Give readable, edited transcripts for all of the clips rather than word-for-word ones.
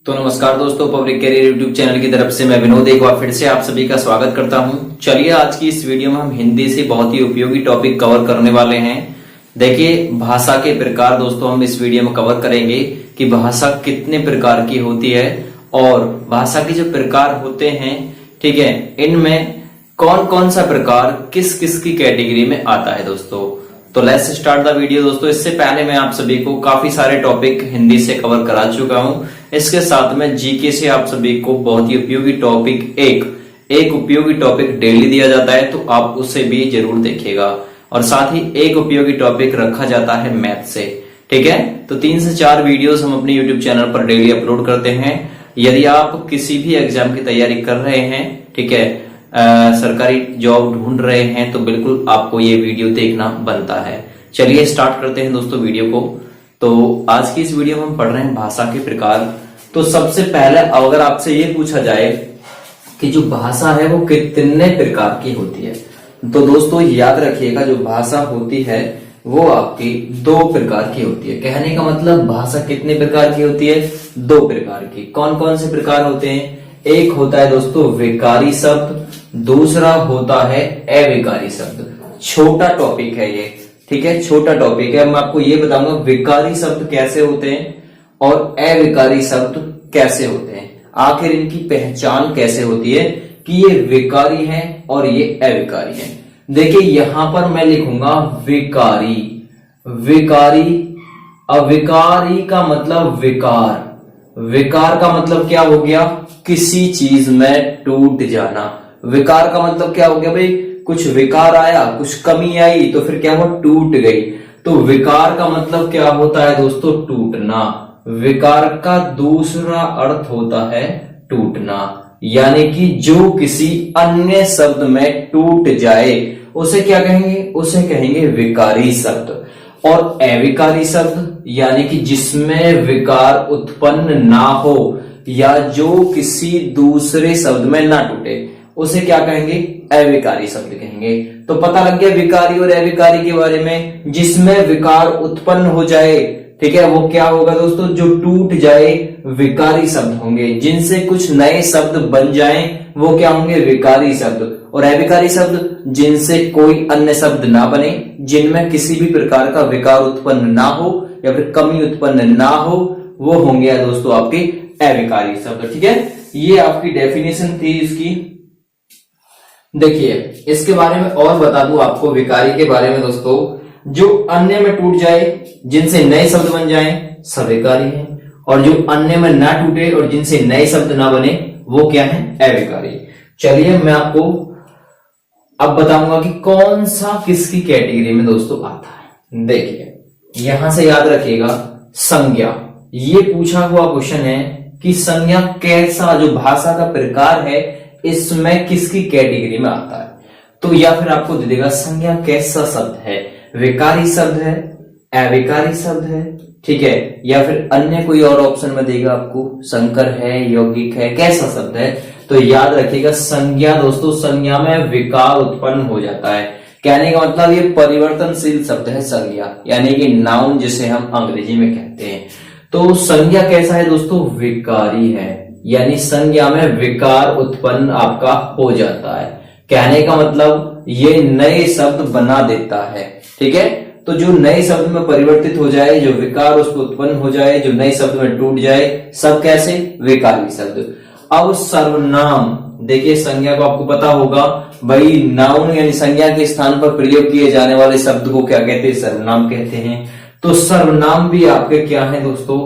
तो नमस्कार दोस्तों, पब्लिक कैरियर यूट्यूब चैनल की तरफ से मैं विनोद एक बार फिर से आप सभी का स्वागत करता हूं। चलिए आज की इस वीडियो में हम हिंदी से बहुत ही उपयोगी टॉपिक कवर करने वाले हैं। देखिए, भाषा के प्रकार दोस्तों हम इस वीडियो में कवर करेंगे कि भाषा कितने प्रकार की होती है और भाषा के जो प्रकार होते हैं, ठीक है, इनमें कौन कौन सा प्रकार किस किस की कैटेगरी में आता है दोस्तों। तो लेट्स स्टार्ट द वीडियो दोस्तों। इससे पहले मैं आप सभी को काफी सारे टॉपिक हिंदी से कवर करा चुका हूं। इसके साथ में जीके से आप सभी को बहुत ही उपयोगी टॉपिक एक उपयोगी टॉपिक डेली दिया जाता है, तो आप उसे भी जरूर देखिएगा। और साथ ही एक उपयोगी टॉपिक रखा जाता है मैथ से, ठीक है। तो 3 से 4 वीडियोस हम अपने यूट्यूब चैनल पर डेली अपलोड करते हैं। यदि आप किसी भी एग्जाम की तैयारी कर रहे हैं, ठीक है, सरकारी जॉब ढूंढ रहे हैं, तो बिल्कुल आपको ये वीडियो देखना बनता है। चलिए स्टार्ट करते हैं दोस्तों वीडियो को। तो आज की इस वीडियो में हम पढ़ रहे हैं भाषा के प्रकार। तो सबसे पहले अगर आपसे ये पूछा जाए कि जो भाषा है वो कितने प्रकार की होती है, तो दोस्तों याद रखिएगा, जो भाषा होती है वो आपकी 2 प्रकार की होती है। कहने का मतलब भाषा कितने प्रकार की होती है? 2 प्रकार की। कौन कौन से प्रकार होते हैं? एक होता है दोस्तों विकारी शब्द, दूसरा होता है अविकारी शब्द। छोटा टॉपिक है ये, ठीक है, छोटा टॉपिक है। मैं आपको ये बताऊंगा विकारी शब्द कैसे होते हैं और अविकारी शब्द कैसे होते हैं, आखिर इनकी पहचान कैसे होती है कि ये विकारी हैं और ये अविकारी हैं। देखिए यहां पर मैं लिखूंगा विकारी, अविकारी का मतलब विकार, विकार का मतलब क्या हो गया? किसी चीज में टूट जाना। विकार का मतलब क्या हो गया भाई? कुछ विकार आया, कुछ कमी आई, तो फिर क्या हुआ? टूट गई। तो विकार का मतलब क्या होता है दोस्तों? टूटना। विकार का दूसरा अर्थ होता है टूटना, यानी कि जो किसी अन्य शब्द में टूट जाए उसे क्या कहेंगे? उसे कहेंगे विकारी शब्द। और अविकारी शब्द यानी कि जिसमें विकार उत्पन्न ना हो या जो किसी दूसरे शब्द में ना टूटे, उसे क्या कहेंगे? अविकारी शब्द कहेंगे। तो पता लग गया विकारी और अविकारी के बारे में। जिसमें विकार उत्पन्न हो जाए, ठीक है, वो क्या होगा दोस्तों? जो टूट जाए विकारी शब्द होंगे। जिनसे कुछ नए शब्द बन जाएं वो क्या होंगे? विकारी शब्द। और अविकारी शब्द जिनसे कोई अन्य शब्द ना बने, जिनमें किसी भी प्रकार का विकार उत्पन्न ना हो या फिर कमी उत्पन्न ना हो, वो होंगे दोस्तों आपके अविकारी शब्द, ठीक है। ये आपकी डेफिनेशन थी इसकी। देखिए इसके बारे में और बता दूं आपको विकारी के बारे में दोस्तों, जो अन्य में टूट जाए, जिनसे नए शब्द बन जाएं, सब विकारी हैं। और जो अन्य में ना टूटे और जिनसे नए शब्द ना बने, वो क्या है? अविकारी। चलिए मैं आपको अब बताऊंगा कि कौन सा किसकी कैटेगरी में दोस्तों आता है। देखिए यहां से याद रखिएगा, संज्ञा, ये पूछा हुआ क्वेश्चन है कि संज्ञा कैसा, जो भाषा का प्रकार है, इसमें किसकी कैटेगरी में आता है। तो या फिर आपको दे देगा संज्ञा कैसा शब्द है, विकारी शब्द है, अविकारी शब्द है, ठीक है, या फिर अन्य कोई और ऑप्शन में देगा आपको, संकर है, यौगिक है, कैसा शब्द है। तो याद रखिएगा संज्ञा दोस्तों, संज्ञा में विकार उत्पन्न हो जाता है। कहने का मतलब ये परिवर्तनशील शब्द है संज्ञा, यानी कि नाउन जिसे हम अंग्रेजी में कहते हैं। तो संज्ञा कैसा है दोस्तों? विकारी है, यानी संज्ञा में विकार उत्पन्न आपका हो जाता है। कहने का मतलब ये नए शब्द बना देता है, ठीक है। तो जो नए शब्द में परिवर्तित हो जाए, जो विकार उसको उत्पन्न हो जाए, जो नए शब्द में टूट जाए, सब कैसे? विकारी शब्द। अब सर्वनाम, देखिए संज्ञा को आपको पता होगा भाई, नाउन यानी संज्ञा के स्थान पर प्रयोग किए जाने वाले शब्द को क्या कहते हैं? सर्वनाम कहते हैं। तो सर्वनाम भी आपके क्या है दोस्तों?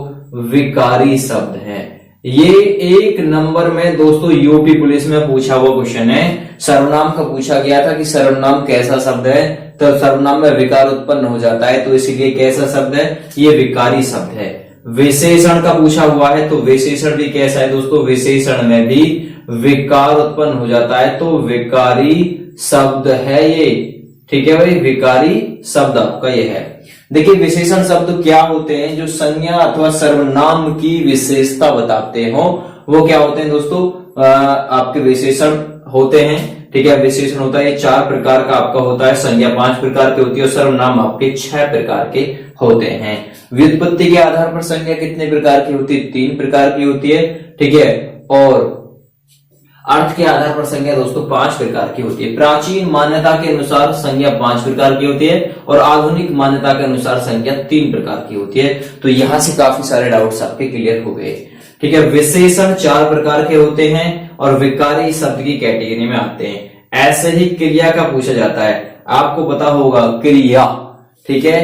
विकारी शब्द है। ये 1 नंबर में दोस्तों यूपी पुलिस में पूछा हुआ क्वेश्चन है। सर्वनाम का पूछा गया था कि सर्वनाम कैसा शब्द है, तो सर्वनाम में विकार उत्पन्न हो जाता है, तो इसीलिए कैसा शब्द है? ये विकारी शब्द है। विशेषण का पूछा हुआ है, तो विशेषण भी कैसा है दोस्तों? विशेषण में भी विकार उत्पन्न हो जाता है, तो विकारी शब्द है ये, ठीक है भाई, विकारी शब्द आपका ये है। देखिए विशेषण शब्द क्या होते हैं? जो संज्ञा अथवा सर्वनाम की विशेषता बताते हो, वो क्या होते हैं दोस्तों? आपके विशेषण होते हैं, ठीक है। विशेषण होता है 4 प्रकार का आपका होता है, संज्ञा 5 प्रकार की होती है और सर्वनाम आपके 6 प्रकार के होते हैं। व्युत्पत्ति के आधार पर संज्ञा कितने प्रकार की होती है? 3 प्रकार की होती है, ठीक है। और अर्थ के आधार पर संज्ञा दोस्तों 5 प्रकार की होती है। प्राचीन मान्यता के अनुसार संज्ञा 5 प्रकार की होती है और आधुनिक मान्यता के अनुसार संज्ञा 3 प्रकार की होती है। तो यहां से काफी सारे डाउट्स आपके क्लियर हो गए, ठीक है। विशेषण 4 प्रकार के होते हैं और विकारी शब्द की कैटेगरी में आते हैं। ऐसे ही क्रिया का पूछा जाता है, आपको पता होगा क्रिया, ठीक है,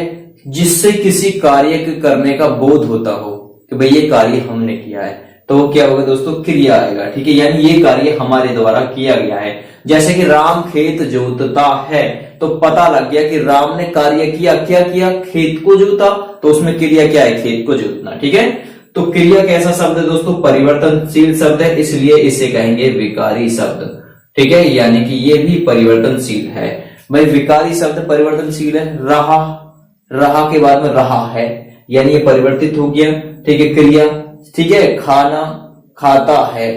जिससे किसी कार्य के करने का बोध होता हो कि भाई ये कार्य हमने किया है, तो वो क्या होगा दोस्तों? क्रिया आएगा, ठीक है। यानी ये कार्य हमारे द्वारा किया गया है। जैसे कि राम खेत जोतता है, तो पता लग गया कि राम ने कार्य किया, क्या किया? खेत को जोता, तो उसमें क्रिया क्या है? खेत को जोतना, ठीक है। तो क्रिया कैसा शब्द है दोस्तों? परिवर्तनशील शब्द है, इसलिए इसे कहेंगे विकारी शब्द, ठीक है। यानी कि ये भी परिवर्तनशील है। भाई विकारी शब्द परिवर्तनशील है। रहा, रहा के बाद में रहा है, यानी ये परिवर्तित हो गया, ठीक है। क्रिया, ठीक है। खाना, खाता है,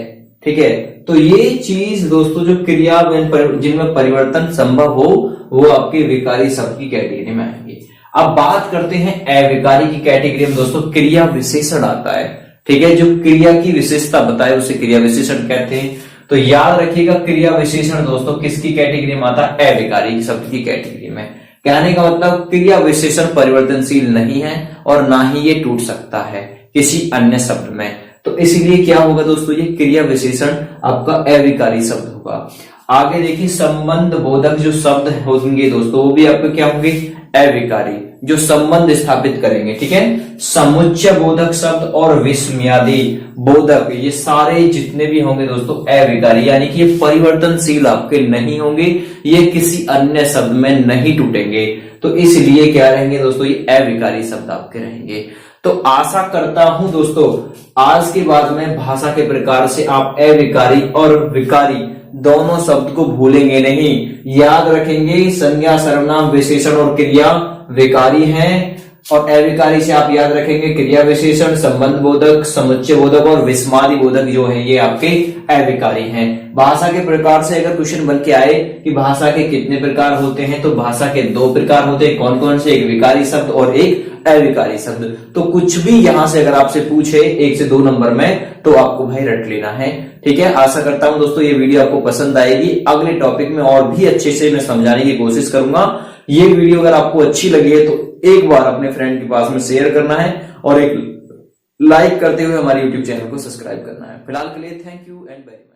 ठीक है। तो ये चीज दोस्तों जो क्रिया में जिनमें परिवर्तन संभव हो, वो आपके विकारी शब्द की कैटेगरी में आएंगे। अब बात करते हैं अविकारी की कैटेगरी में दोस्तों। क्रिया विशेषण आता है, ठीक है। जो क्रिया की विशेषता बताए उसे क्रिया विशेषण कहते हैं। तो याद रखिएगा क्रिया विशेषण दोस्तों किसकी कैटेगरी में आता है? अविकारी शब्द की कैटेगरी में। कहने का मतलब क्रिया विशेषण परिवर्तनशील नहीं है और ना ही ये टूट सकता है किसी अन्य शब्द में। तो इसलिए क्या होगा दोस्तों? ये क्रिया विशेषण आपका अविकारी शब्द होगा। आगे देखिए, संबंध बोधक जो शब्द होंगे दोस्तों, वो भी आपके क्या होंगे? अविकारी, जो संबंध स्थापित करेंगे, ठीक है। समुच्चय बोधक शब्द और विस्मयादि बोधक, ये सारे जितने भी होंगे दोस्तों अविकारी, यानी कि ये परिवर्तनशील आपके नहीं होंगे, ये किसी अन्य शब्द में नहीं टूटेंगे। तो इसलिए क्या रहेंगे दोस्तों? ये अविकारी शब्द आपके रहेंगे। तो आशा करता हूं दोस्तों आज के बाद में भाषा के प्रकार से आप अविकारी और विकारी दोनों शब्द को भूलेंगे नहीं, याद रखेंगे। संज्ञा, सर्वनाम, विशेषण और क्रिया विकारी हैं, और अविकारी से आप याद रखेंगे क्रिया विशेषण, संबंध बोधक, समुच्चय बोधक और विस्मादि बोधक जो है ये आपके अविकारी हैं। भाषा के प्रकार से अगर क्वेश्चन बन के आए कि भाषा के कितने प्रकार होते हैं, तो भाषा के 2 प्रकार होते हैं। कौन कौन से? एक विकारी शब्द और एक अविकारी शब्द। तो कुछ भी यहां से अगर आपसे पूछे 1 से 2 नंबर में, तो आपको भाई रट लेना है, ठीक है। आशा करता हूं दोस्तों ये वीडियो आपको पसंद आएगी। अगले टॉपिक में और भी अच्छे से मैं समझाने की कोशिश करूंगा। ये वीडियो अगर आपको अच्छी लगी है तो एक बार अपने फ्रेंड के पास में शेयर करना है और एक लाइक करते हुए हमारे YouTube चैनल को सब्सक्राइब करना है। फिलहाल के लिए थैंक यू एंड बाय।